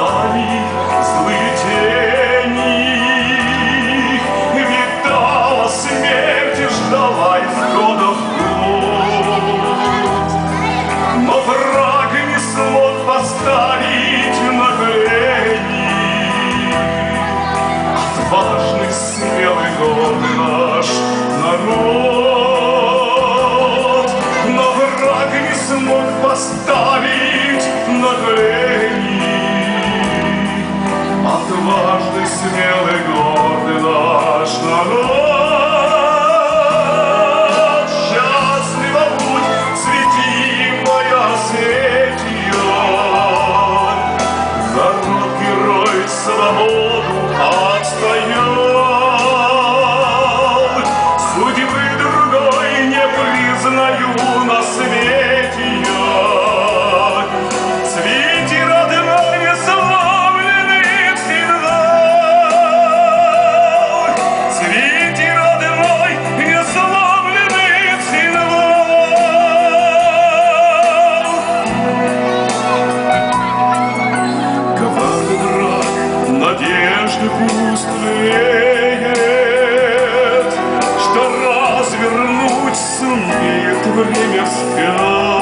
спали злые тени. Видала смерть и ждала исхода в год. Но враг не смог поставить на колени. Отважный, смелый гордый наш народ. Но враг не смог поставить на колени. Отважный, смелый, гордый наш народ. Счастливо будь, светимая светью. Народ герой свободу отстоял. Судьбы другой не признаю на свете я. Цвети, родной, несломленный сигнал. Цвети, родной, несломленный сигнал. Коварный враг надежды пусть тлеет, что развернуть сумеет время вспять.